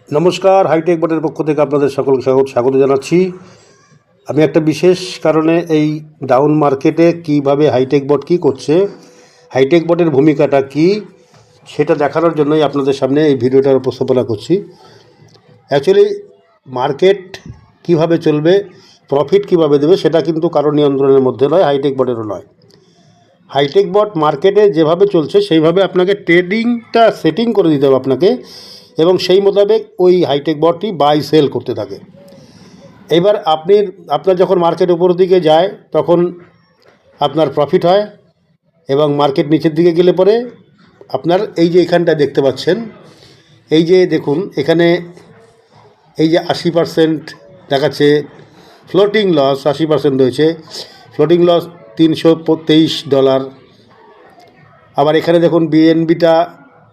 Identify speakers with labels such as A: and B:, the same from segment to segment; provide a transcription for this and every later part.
A: নমস্কার, হাইটেক বটের পক্ষ থেকে আপনাদের সকলকে স্বাগত জানাচ্ছি। আমি একটা বিশেষ কারণে এই ডাউন মার্কেটে কিভাবে হাইটেক বট কী করছে, হাইটেক বটের ভূমিকাটা কি, সেটা দেখানোর জন্যই আপনাদের সামনে এই ভিডিওটার উপস্থাপনা করছি। অ্যাকচুয়ালি মার্কেট কিভাবে চলবে, প্রফিট কিভাবে দেবে, সেটা কিন্তু কারো নিয়ন্ত্রণের মধ্যে নয়, হাইটেক বটেরও নয়। হাইটেক বট মার্কেটে যেভাবে চলছে সেইভাবে আপনাকে ট্রেডিংটা সেটিং করে দিতে হবে আপনাকে, এবং সেই মোতাবেক ওই হাইটেক বটটি বাই সেল করতে থাকে। এবার আপনার যখন মার্কেট উপরের দিকে যায় তখন আপনার প্রফিট হয়, এবং মার্কেট নিচের দিকে গেলে পরে আপনার এই যে এখানটা দেখতে পাচ্ছেন, এই যে দেখুন এখানে এই যে 80% দেখাচ্ছে ফ্লোটিং লস, 80% রয়েছে ফ্লোটিং লস $323। আবার এখানে দেখুন বিএনবিটা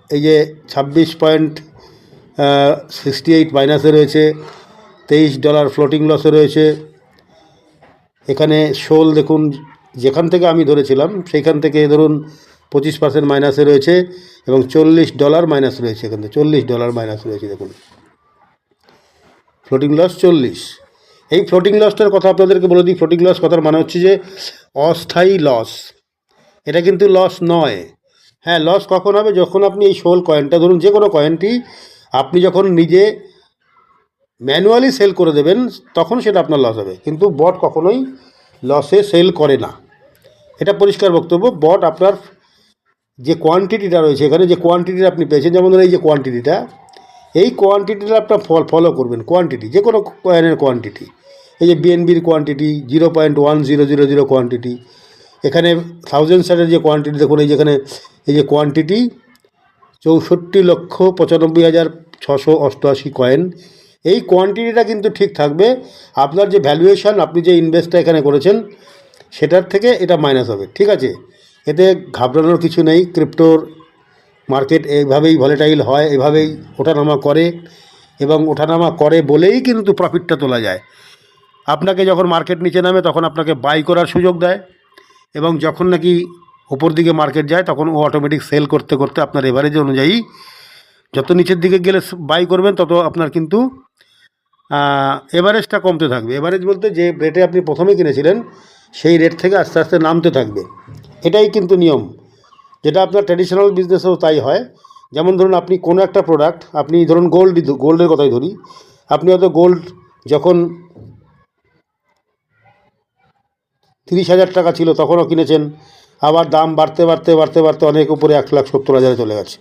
A: এই যে 26.68 মাইনাসে রয়েছে, $23 ফ্লোটিং লসে রয়েছে। এখানে শোল দেখুন, যেখান থেকে আমি ধরেছিলাম সেইখান থেকে ধরুন 25% মাইনাসে রয়েছে, এবং $40 মাইনাস রয়েছে, এখানে $40 মাইনাস রয়েছে। দেখুন ফ্লোটিং লস 40। এই ফ্লোটিং লসটার কথা আপনাদেরকে বলে দিই। ফ্লোটিং লস কথার মানে হচ্ছে যে অস্থায়ী লস, এটা কিন্তু লস নয়। হ্যাঁ, লস কখন হবে? যখন আপনি এই শোল কয়েনটা, ধরুন যে কোনো কয়েনটি আপনি যখন নিজে ম্যানুয়ালি সেল করে দেবেন তখন সেটা আপনার লস হবে, কিন্তু বট কখনোই লসে সেল করে না, এটা পরিষ্কার বক্তব্য। বট আপনার যে কোয়ান্টিটিটা রয়েছে, এখানে যে কোয়ান্টিটিটা আপনি পেয়েছেন, যেমন ধরুন এই যে কোয়ান্টিটিটা, এই কোয়ান্টিটিটা আপনার ফলো করবেন। কোয়ান্টিটি যে কোনো কয়েনের কোয়ান্টিটি, এই যে বিএনবির কোয়ান্টিটি 0.1000 কোয়ান্টিটি, এখানে 1000 স্টারের যে কোয়ান্টিটি দেখুন, এই যেখানে এই যে কোয়ান্টিটি 64,95,688 কয়েন, এই কোয়ান্টিটিটা কিন্তু ঠিক থাকবে। আপনার যে ভ্যালুয়েশন, আপনি যে ইনভেস্টটা এখানে করেছেন সেটার থেকে এটা মাইনাস হবে, ঠিক আছে? এতে ঘাবড়ানোর কিছু নেই। ক্রিপ্টোর মার্কেট এইভাবেই ভলেটাইল হয়, এভাবেই ওঠানামা করে, এবং ওঠানামা করে বলেই কিন্তু প্রফিটটা তোলা যায়। আপনাকে যখন মার্কেট নিচে নামে তখন আপনাকে বাই করার সুযোগ দেয়, এবং যখন নাকি ওপর দিকে মার্কেট যায় তখন ও অটোমেটিক সেল করতে করতে আপনার এভারেজ অনুযায়ী যত নিচের দিকে গেলে বাই করবেন তত আপনার কিন্তু এভারেজটা কমতে থাকবে। এভারেজ বলতে যে রেটে আপনি প্রথমে কিনেছিলেন সেই রেট থেকে আস্তে আস্তে নামতে থাকবে, এটাই কিন্তু নিয়ম, যেটা আপনার ট্র্যাডিশনাল বিজনেসেও তাই হয়। যেমন ধরুন আপনি কোনো একটা প্রোডাক্ট, আপনি ধরুন গোল্ডের কথাই ধরি, আপনি হয়তো গোল্ড যখন 30,000 টাকা ছিল তখনও কিনেছেন, আবার দাম বাড়তে বাড়তে বাড়তে বাড়তে অনেক উপরে 1,70,000 চলে গেছে।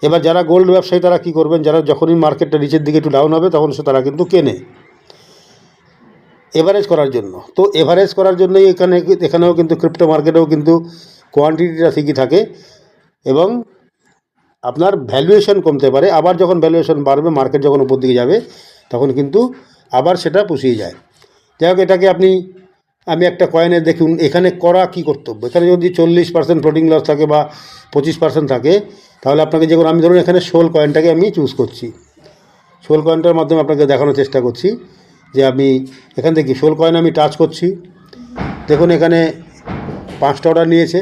A: এবার যারা গোল্ড ব্যবসায়ী তারা কী করবেন, যারা যখনই মার্কেটটা নিচের দিকে একটু ডাউন হবে তখন তারা কিন্তু কেনে এভারেজ করার জন্য। তো এভারেজ করার জন্যই এখানেও কিন্তু ক্রিপ্টো মার্কেটেও কিন্তু কোয়ান্টিটিটা ঠিকই থাকে, এবং আপনার ভ্যালুয়েশন কমতে পারে। আবার যখন ভ্যালুয়েশন বাড়বে, মার্কেট যখন উপর দিকে যাবে তখন কিন্তু আবার সেটা পুষিয়ে যায়। যাই হোক, এটাকে আমি একটা কয়েনে দেখুন এখানে করা কী কর্তব্য। এখানে যদি 40% ফ্লোটিং লস থাকে বা 25% থাকে, তাহলে আপনাকে যে কোনো, আমি ধরুন এখানে শোল কয়েনটাকে আমি চুজ করছি, শোল কয়েনটার মাধ্যমে আপনাকে দেখানোর চেষ্টা করছি যে আমি এখান থেকে শোল কয়েন আমি টাচ করছি। দেখুন এখানে 5টা অর্ডার নিয়েছে,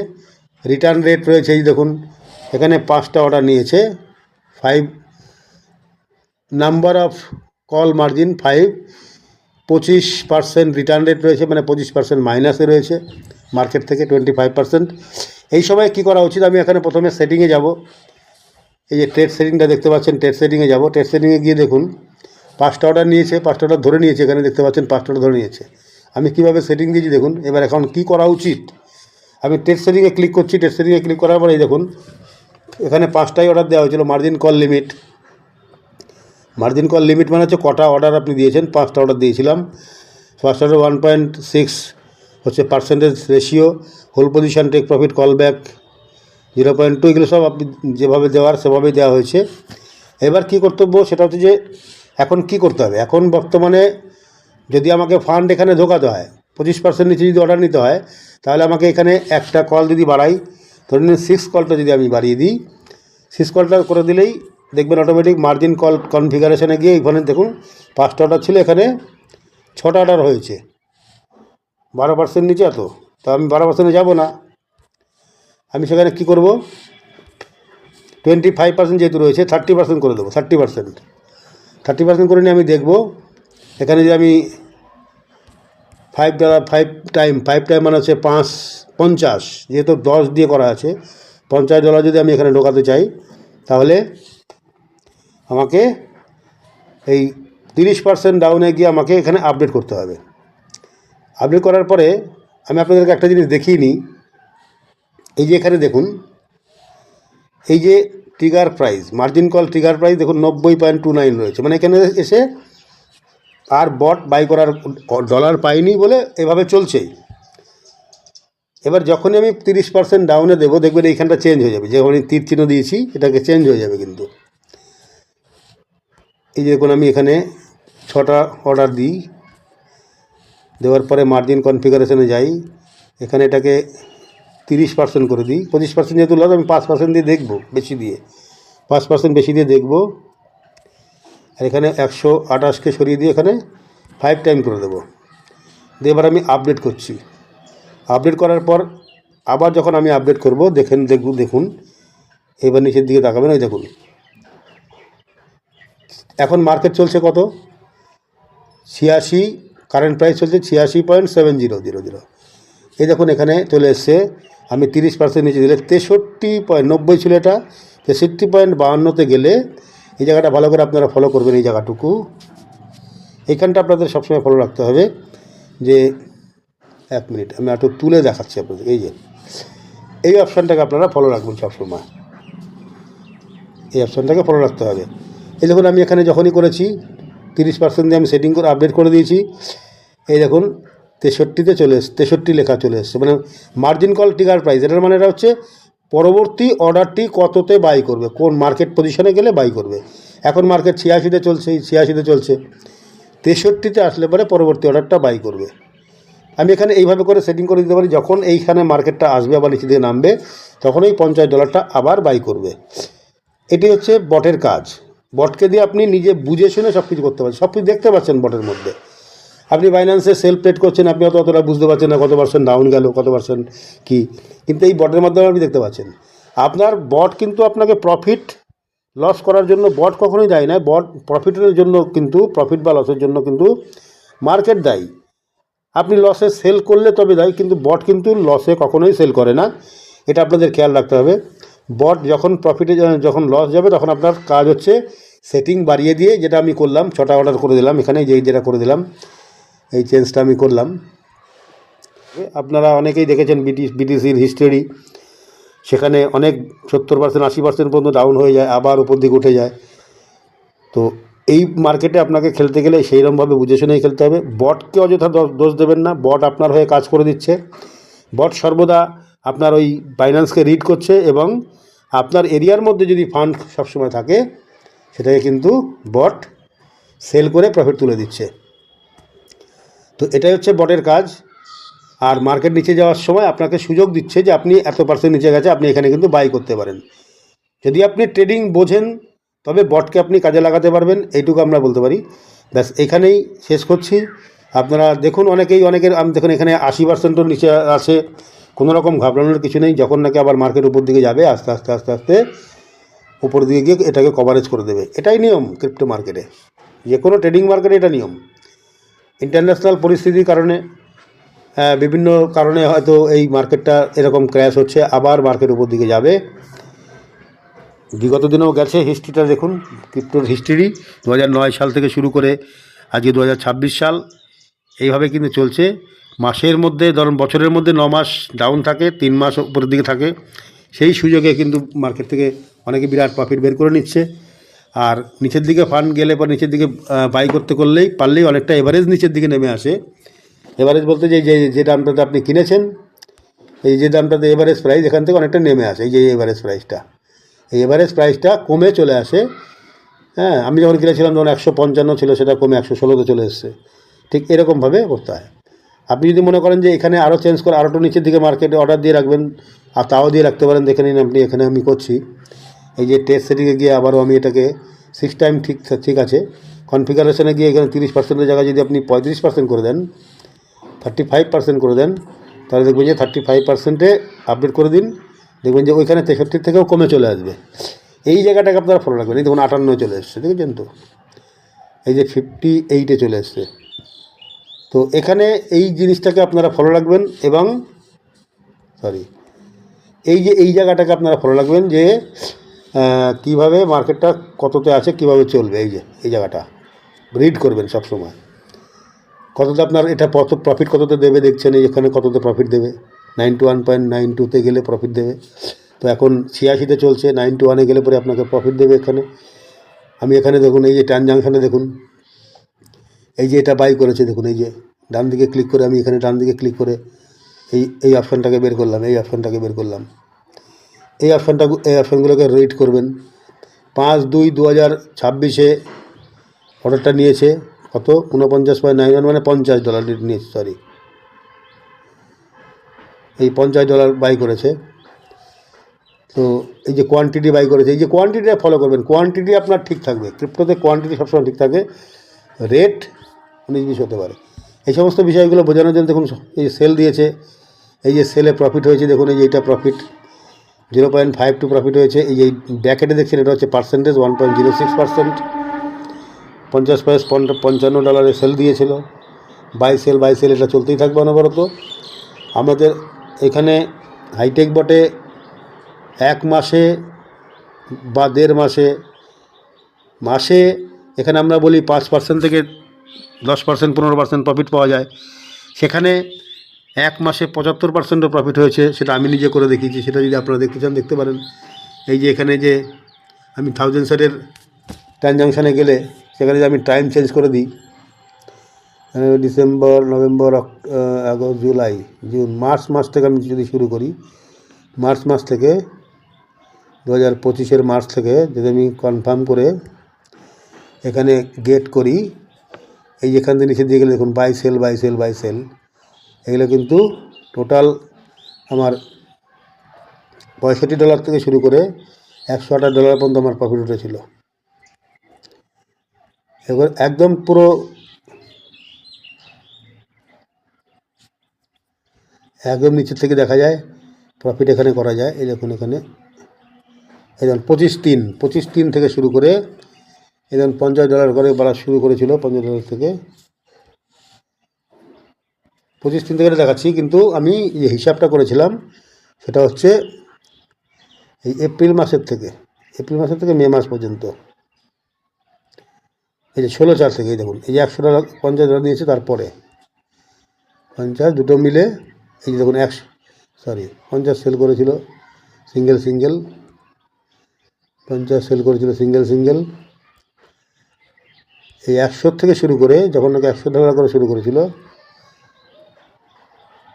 A: রিটার্ন রেট রয়েছে, এই দেখুন এখানে 5টা অর্ডার নিয়েছে, 5 number of call margin 5, 25% return rate রয়েছে, মানে 25% মাইনাসে রয়েছে মার্কেট থেকে 25%। এই সময় কী করা উচিত? আমি এখানে প্রথমে সেটিংয়ে যাব, এই যে ট্রেড সেটিংটা দেখতে পাচ্ছেন, ট্রেড সেটিংয়ে যাব। ট্রেড সেটিংয়ে গিয়ে দেখুন 5টা অর্ডার নিয়েছে, 5টা অর্ডার ধরে নিয়েছে, এখানে দেখতে পাচ্ছেন 5টা অর্ডার ধরে নিয়েছে। আমি কীভাবে সেটিং দিয়েছি দেখুন। এবার এখন কী করা উচিত, আমি ট্রেড সেটিংয়ে ক্লিক করছি। ট্রেড সেটিংয়ে ক্লিক করার পরে দেখুন এখানে 5টাই অর্ডার দেওয়া হয়েছিল। মার্জিন কল লিমিট মানে হচ্ছে কটা অর্ডার আপনি দিয়েছেন। 5টা অর্ডার দিয়েছিলাম। ফার্স্ট অর্ডার 1.6 হচ্ছে percentage ratio, hold position, take profit, call back 0.2, এগুলো সব আপনি যেভাবে দেওয়ার সেভাবেই দেওয়া হয়েছে। এবার কী কর্তব্য সেটা হচ্ছে যে এখন কী করতে হবে। এখন বর্তমানে যদি আমাকে ফান্ড এখানে ঢোকাতে হয়, 25% নিচে যদি অর্ডার নিতে হয়, তাহলে আমাকে এখানে একটা কল যদি বাড়াই, ধরে নিন 6 কলটা যদি আমি বাড়িয়ে দিই, 6 কলটা করে দিলেই দেখবেন অটোমেটিক মার্জিন কল কনফিগারেশনে গিয়ে এখানে দেখুন 5টা অর্ডার ছিল, এখানে 6টা অর্ডার হয়েছে। 12% নিচে এত, তো আমি 12%-এ যাব না। আমি সেখানে কী করব, 25% যেহেতু রয়েছে 30% করে দেবো, 30%। 30% করে নিয়ে আমি দেখব। এখানে যে আমি $5 5 টাইম মানে হচ্ছে 50, যেহেতু 10 দিয়ে করা আছে, $50 যদি আমি এখানে ঢোকাতে চাই, তাহলে আমাকে এই 30% ডাউনে গিয়ে আমাকে এখানে আপডেট করতে হবে। আপডেট করার পরে আমি আপনাদেরকে একটা জিনিস দেখিয়ে নিই। এই যে এখানে দেখুন, এই যে trigger price, margin call trigger price দেখুন 90.29 রয়েছে, মানে এখানে এসে আর বট বাই করার ডলার পাইনি বলে এভাবে চলছেই। এবার যখনই আমি 30% ডাউনে দেবো, দেখবেন এইখানটা চেঞ্জ হয়ে যাবে, যে আমি তীর চিহ্ন দিয়েছি এটাকে চেঞ্জ হয়ে যাবে কিন্তু। এই যে দেখুন, আমি এখানে 6টা অর্ডার দিই, দেওয়ার পরে মার্জিন কনফিগারেশনে যাই, এখানে এটাকে 30% করে দিই। 25% যেহেতু লস, আমি 5% দিয়ে দেখব, বেশি দিয়ে 5% বেশি দিয়ে দেখব। আর এখানে 128কে সরিয়ে দিয়ে এখানে 5 টাইম করে দেবো। দিয়ে এবার আমি আপডেট করছি। আপডেট করার পর আবার যখন আমি আপডেট করব, দেখুন এবার নিচের দিকে তাকাবেন, ওই দেখুন এখন মার্কেট চলছে কত, 86, কারেন্ট প্রাইস চলছে 86.7000। এই দেখুন এখানে চলে এসছে, আমি 30% নিচে দিলে 63.90 ছিল, এটা 63.52তে গেলে এই জায়গাটা ভালো করে আপনারা ফলো করবেন। এই জায়গাটুকু, এইখানটা আপনাদের সবসময় ফলো রাখতে হবে। যে 1 মিনিট আমি একটু তুলে দেখাচ্ছি আপনাদের, এই যে এই অপশানটাকে আপনারা ফলো রাখবেন সবসময়, এই অপশানটাকে ফলো রাখতে হবে। এই দেখুন আমি এখানে যখনই করেছি 30% দিয়ে আমি সেটিং করে আপডেট করে দিয়েছি, এই দেখুন 63তে চলে এসছে, 63 লেখা চলে এসছে, মানে মার্জিন কল ট্রিগার প্রাইস। এটার মানে এটা হচ্ছে পরবর্তী অর্ডারটি কততে বাই করবে, কোন মার্কেট পজিশনে গেলে বাই করবে। এখন মার্কেট 86তে চলছে, এই 86তে চলছে, 63তে আসলে পরে পরবর্তী অর্ডারটা বাই করবে। আমি এখানে এইভাবে করে সেটিং করে দিতে পারি, যখন এইখানে মার্কেটটা আসবে আবার নিচে দিয়ে নামবে, তখন ওই $50 আবার বাই করবে। এটি হচ্ছে বটের কাজ। বটকে দিয়ে আপনি নিজে বুঝে শুনে সব কিছু করতে পারছেন, সব কিছু দেখতে পাচ্ছেন বটের মধ্যে। আপনি বাইন্যান্সে সেল ট্রেড করছেন, আপনি অতটা বুঝতে পারছেন না কত পার্সেন্ট ডাউন গেল, কত পার্সেন্ট কী, কিন্তু এই বটের মাধ্যমে আপনি দেখতে পাচ্ছেন। আপনার বট কিন্তু আপনাকে প্রফিট লস করার জন্য বট কখনোই দেয় না। বট প্রফিটের জন্য কিন্তু, প্রফিট বা লসের জন্য কিন্তু মার্কেট দায়ী। আপনি লসে সেল করলে তবে দেয়, কিন্তু বট কিন্তু লসে কখনোই সেল করে না, এটা আপনাদের খেয়াল রাখতে হবে। বট যখন প্রফিটে, যখন লস যাবে, তখন আপনার কাজ হচ্ছে সেটিং বাড়িয়ে দিয়ে, যেটা আমি করলাম, 6টা অর্ডার করে দিলাম এখানে, যেটা করে দিলাম, এই চেঞ্জটা আমি করলাম। আপনারা অনেকেই দেখেছেন বিটিসির হিস্টরি, সেখানে অনেক 70%, 80% পর্যন্ত ডাউন হয়ে যায়, আবার উপর দিকে উঠে যায়। তো এই মার্কেটে আপনাকে খেলতে গেলে সেইরকমভাবে বুঝে শুনেই খেলতে হবে। বটকে অযথা দোষ দেবেন না, বট আপনার হয়ে কাজ করে দিচ্ছে। বট সর্বদা আপনার ওই বাইন্যান্সকে রিড করছে, এবং আপনার এরিয়ার মধ্যে যদি ফান্ড সবসময় থাকে, সেটাকে কিন্তু বট সেল করে প্রফিট তুলে দিচ্ছে। তো এটাই হচ্ছে বটের কাজ। আর মার্কেট নিচে যাওয়ার সময় আপনাকে সুযোগ দিচ্ছে যে আপনি এত % নিচে গেছে, আপনি এখানে কিন্তু বাই করতে পারেন। যদি আপনি ট্রেডিং বোঝেন, তবে বটকে আপনি কাজে লাগাতে পারবেন, এইটুকু আমরা বলতে পারি। ব্যাস, এখানেই শেষ করছি। আপনারা দেখুন, অনেকের আমি দেখুন এখানে 80%-ও নিচে আছে, কোনো রকম ঘাবড়ানোর কিছু নেই। যখন নাকি আবার মার্কেট উপর দিকে যাবে, আস্তে আস্তে আস্তে আস্তে উপর দিকে গিয়ে এটাকে কভারেজ করে দেবে। এটাই নিয়ম ক্রিপ্টো মার্কেটে, যে কোনো ট্রেডিং মার্কেটে এটা নিয়ম। ইন্টারন্যাশনাল পরিস্থিতির কারণে, বিভিন্ন কারণে হয়তো এই মার্কেটটা এরকম ক্র্যাশ হচ্ছে, আবার মার্কেট উপর দিকে যাবে। বিগত দিনেও গেছে, হিস্ট্রিটা দেখুন, ক্রিপ্টোর হিস্ট্রি 2009 সাল থেকে শুরু করে আজকে 2026 সাল, এইভাবে কিন্তু চলছে। মাসের মধ্যে, ধরুন বছরের মধ্যে 9 মাস ডাউন থাকে, 3 মাস উপরের দিকে থাকে। সেই সুযোগে কিন্তু মার্কেট থেকে অনেকে বিরাট প্রফিট বের করে নিচ্ছে। আর নিচের দিকে ফান্ড গেলে পর নিচের দিকে বাই করতে পারলেই অনেকটা এভারেজ নিচের দিকে নেমে আসে। এভারেজ বলতে যে দামটাতে আপনি কিনেছেন, এই যে দামটাতে এভারেজ প্রাইস, এখান থেকে অনেকটা নেমে আসে। এই যে এভারেজ প্রাইসটা, এই এভারেজ প্রাইসটা কমে চলে আসে। হ্যাঁ, আমি যখন কিনেছিলাম যখন 155 ছিল, সেটা কমে 116তে চলে এসছে। ঠিক এরকমভাবে করতে হয়। আপনি যদি মনে করেন যে এখানে আরও চেঞ্জ করে, আরও একটু নিচের দিকে মার্কেটে অর্ডার দিয়ে রাখবেন, আর তাও দিয়ে রাখতে পারেন। দেখে নিন আপনি, এখানে আমি করছি, এই যে টেস্ট সেটিংয়ে গিয়ে আবারও আমি এটাকে 6 টাইম, ঠিক আছে, কনফিগারেশনে গিয়ে এখানে 30%-এর জায়গায় যদি আপনি 35% করে দেন, 35% করে দেন, তাহলে দেখবেন যে 35%-এ আপডেট করে দিন, দেখবেন যে ওইখানে 63 থেকেও কমে চলে আসবে। এই জায়গাটাকে আপনারা ফলো রাখবেন। এই দেখুন 58 চলে এসছে, দেখেছেন তো। এই যে 58-এ চলে এসছে। তো এখানে এই জিনিসটাকে আপনারা ফলো রাখবেন এবং এই জায়গাটাকে আপনারা ফলো রাখবেন যে কীভাবে মার্কেটটা কততে আছে, কিভাবে চলবে। এই জায়গাটা রিড করবেন সবসময়, কততে আপনার এটা প্রফিট কততে দেবে দেখছেন। এখানে কততে প্রফিট দেবে, 91.92-তে গেলে প্রফিট দেবে। তো এখন 86-তে চলছে, 91-এ গেলে পরে আপনাকে প্রফিট দেবে। আমি এখানে দেখুন, এই যে ট্রানজাকশানে দেখুন, এই যে এটা বাই করেছে দেখুন, এই যে ডান দিকে ক্লিক করে আমি এখানে ডান দিকে ক্লিক করে এই অপশানটাকে বের করলাম, এই অপশানগুলোকে রিড করবেন। 5/2/2026-এ অর্ডারটা নিয়েছে কত, 49.91, মানে $50 নিয়েছে, এই $50 বাই করেছে। তো এই যে কোয়ান্টিটি বাই করেছে, এই যে কোয়ান্টিটিটা ফলো করবেন। কোয়ান্টিটি আপনার ঠিক থাকবে, ক্রিপ্টোতে কোয়ান্টিটি সবসময় ঠিক থাকে, রেট 19-20 হতে পারে। এই সমস্ত বিষয়গুলো বোঝানোর জন্য দেখুন, এই যে সেল দিয়েছে, এই যে সেলে প্রফিট হয়েছে দেখুন, এই যে এটা প্রফিট 0.52 প্রফিট হয়েছে। এই যে ব্যাকেটে দেখছেন, এটা হচ্ছে পার্সেন্টেজ 1.06%। 55 সেল দিয়েছিল, বাই সেল এটা চলতেই থাকবে অনবরত। আমাদের এখানে হাইটেক বটে 1 মাসে বা 1.5 মাসে এখানে আমরা বলি 5% থেকে 10%, 15% প্রফিট পাওয়া যায়। সেখানে 1 মাসে 75%ও প্রফিট হয়েছে, সেটা আমি নিজে করে দেখিয়েছি। সেটা যদি আপনারা দেখতে চান দেখতে পারেন। এই যে এখানে যে আমি 1000 সেটের ট্রানজাকশানে গেলে সেখানে যে আমি টাইম চেঞ্জ করে দিই, December, November, August, July, June, March মাস থেকে আমি যদি শুরু করি, মার্চ মাস থেকে 2025-এর মার্চ থেকে যদি আমি কনফার্ম করে এখানে গেট করি, এই যেখান থেকে নিচে দিয়ে গেলে দেখুন বাই সেল, এগুলো কিন্তু টোটাল আমার $65 থেকে শুরু করে $128 পর্যন্ত আমার প্রফিট উঠেছিল। এবার একদম পুরো একদম নিচের থেকে দেখা যায় প্রফিট এখানে করা যায়। এই দেখুন এখানে এই দেখুন 25/3 থেকে শুরু করে এই দেখুন $50 করে বাড়া শুরু করেছিল। $50 থেকে 25/3 থেকে দেখাচ্ছি, কিন্তু আমি যে হিসাবটা করেছিলাম সেটা হচ্ছে এই এপ্রিল মাসের থেকে মে মাস পর্যন্ত। এই যে 16/4 থেকে, এই দেখুন এই যে $100 $50 দিয়েছে, তারপরে 50 দুটো মিলে এই যে দেখুন 50 সেল করেছিল সিঙ্গেল 50 সেল করেছিল সিঙ্গেল। এই 100 থেকে শুরু করে যখন নাকি $100 করে শুরু করেছিল,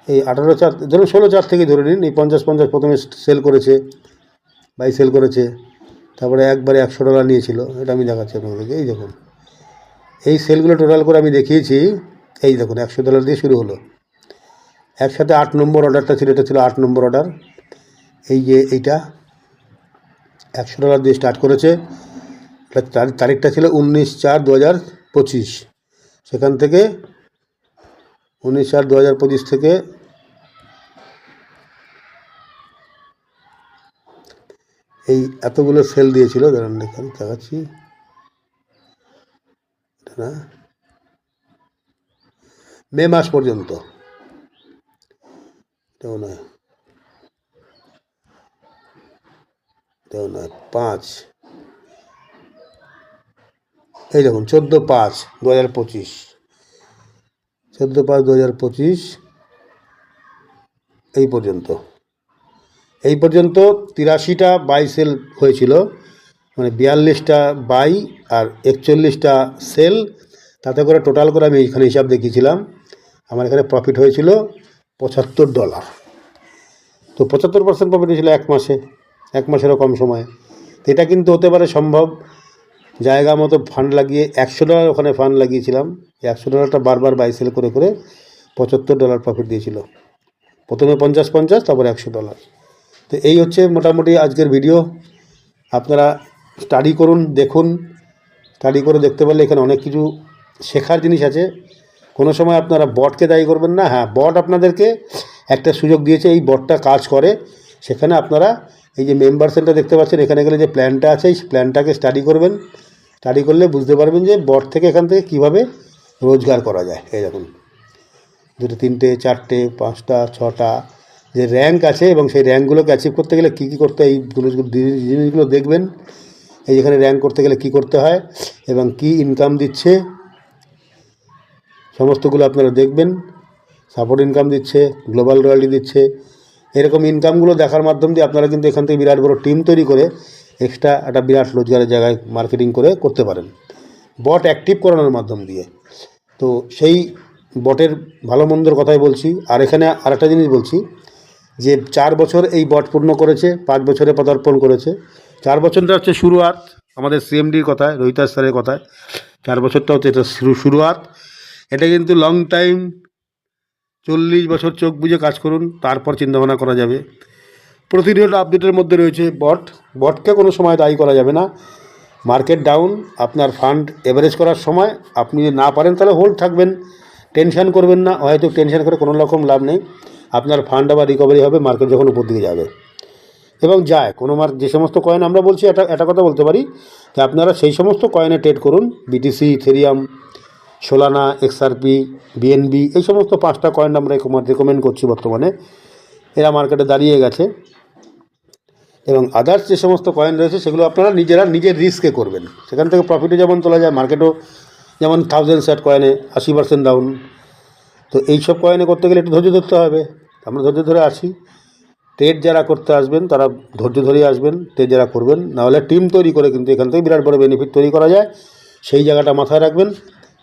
A: এই 18/4 ধরুন 16/4 থেকে ধরে নিন, এই 50 প্রথমে সেল করেছে, বাই সেল করেছে, তারপরে একবারে $100 নিয়েছিল। এটা আমি দেখাচ্ছি আপনাদেরকে। এই দেখুন এই সেলগুলো টোটাল করে আমি দেখিয়েছি। এই দেখুন $100 দিয়ে শুরু হলো, একসাথে 8 নম্বর অর্ডারটা ছিল, এটা ছিল 8 নম্বর অর্ডার। এই যে এইটা $100 দিয়ে স্টার্ট করেছে, তারিখটা ছিল 19/4/2025। সেখান থেকে 19/4/2025 থেকে এই এতগুলো সেল দিয়েছিল। দাঁড়ান এখানে দেখাচ্ছি, না মে মাস পর্যন্ত, নয় 5, এই দেখুন 14/5/2025, 14/5/2025 এই পর্যন্ত 83টা বাই সেল হয়েছিল, মানে 42টা বাই আর 41টা সেল। তাতে করে টোটাল করে আমি এখানে হিসাব দেখিয়েছিলাম, আমার এখানে প্রফিট হয়েছিল $75। তো 75% প্রফিট হয়েছিল 1 মাসেরও কম সময়ে। তো এটা কিন্তু হতে পারে সম্ভব জায়গা মতো ফান্ড লাগিয়ে। $100 ওখানে ফান্ড লাগিয়েছিলাম, $100টা বারবার বাই সেল করে করে $75 প্রফিট দিয়েছিল। প্রথমে 50, তারপরে $100। তো এই হচ্ছে মোটামুটি আজকের ভিডিও। আপনারা স্টাডি করুন, দেখুন, স্টাডি করে দেখতে পারলে এখানে অনেক কিছু শেখার জিনিস আছে। কোনো সময় আপনারা বটকে দায়ী করবেন না। হ্যাঁ, বট আপনাদেরকে একটা সুযোগ দিয়েছে, এই বটটা কাজ করে। সেখানে আপনারা এই যে মেম্বার সেন্টার দেখতে পাচ্ছেন, এখানে গেলে যে প্ল্যানটা আছে, এই প্ল্যানটাকে স্টাডি করবেন। স্টাডি করলে বুঝতে পারবেন যে বট থেকে এখান থেকে কীভাবে রোজগার করা যায়। এই দেখুন 2টে 3টে 4টে 5টা 6টা যে র্যাঙ্ক আছে, এবং সেই র্যাঙ্কগুলোকে অ্যাচিভ করতে গেলে কী কী করতে হয় এই জিনিসগুলো দেখবেন। এই যেখানে র্যাঙ্ক করতে গেলে কী করতে হয় এবং কি ইনকাম দিচ্ছে সমস্তগুলো আপনারা দেখবেন। সাপোর্ট ইনকাম দিচ্ছে, গ্লোবাল রয়্যালটি দিচ্ছে, এরকম ইনকামগুলো দেখার মাধ্যম দিয়ে আপনারা কিন্তু এখান থেকে বিরাট বড় টিম তৈরি করে এক্সট্রা একটা বিরাট রোজগারের জায়গায় মার্কেটিং করে করতে পারেন বট অ্যাক্টিভ করানোর মাধ্যম দিয়ে। তো সেই বটের ভালো মন্দর কথাই বলছি। আর এখানে আরেকটা জিনিস বলছি যে 4 বছর এই বট পূর্ণ করেছে, 5 বছরে পদার্পণ করেছে। 4 বছরটা হচ্ছে শুরুয়াত, আমাদের সিএমডির কথায়, রোহিতাস স্যারের কথায় 4 বছরটা হচ্ছে এটা শুরুয়াত। এটা কিন্তু লং টাইম, 40 বছর চোখ বুঝে কাজ করুন, তারপর চিন্তাভাবনা করা যাবে। প্রতিনিয়ত আপডেটের মধ্যে রয়েছে বটকে কোনো সময় দায়ী করা যাবে না। মার্কেট ডাউন, আপনার ফান্ড এভারেজ করার সময় আপনি যদি না পারেন তাহলে হোল্ড থাকবেন, টেনশন করবেন না। হয়তো টেনশন করে কোনো রকম লাভ নেই, আপনার ফান্ড আবার রিকভারি হবে মার্কেট যখন উপর দিকে যাবে এবং যায় কোনো যে সমস্ত কয়েন আমরা বলছি, একটা কথা বলতে পারি যে আপনারা সেই সমস্ত কয়েনে ট্রেড করুন। BTC, Ethereum, Solana, XRP, BNB, এই সমস্ত 5টা কয়েন আমরা রেকমেন্ড করছি বর্তমানে। এরা মার্কেটে দাঁড়িয়ে গেছে এবং আদার্স যে সমস্ত কয়েন রয়েছে সেগুলো আপনারা নিজের রিস্কে করবেন। সেখান থেকে প্রফিটও যেমন তোলা যায়, মার্কেটও যেমন 1000 সেট কয়েনে 80% ডাউন। তো এইসব কয়েনে করতে গেলে একটু ধৈর্য ধরতে হবে। আমরা ধৈর্য ধরে আছি। ট্রেড যারা করতে আসবেন তারা ধৈর্য ধরেই আসবেন, ট্রেড যারা করবেন, নাহলে টিম তৈরি করে কিন্তু এখান থেকে বিরাট বড় বেনিফিট তৈরি করা যায়। সেই জায়গাটা মাথায় রাখবেন।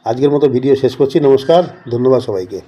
A: আজকের মতো ভিডিও শেষ করছি। নমস্কার, ধন্যবাদ সবাইকে।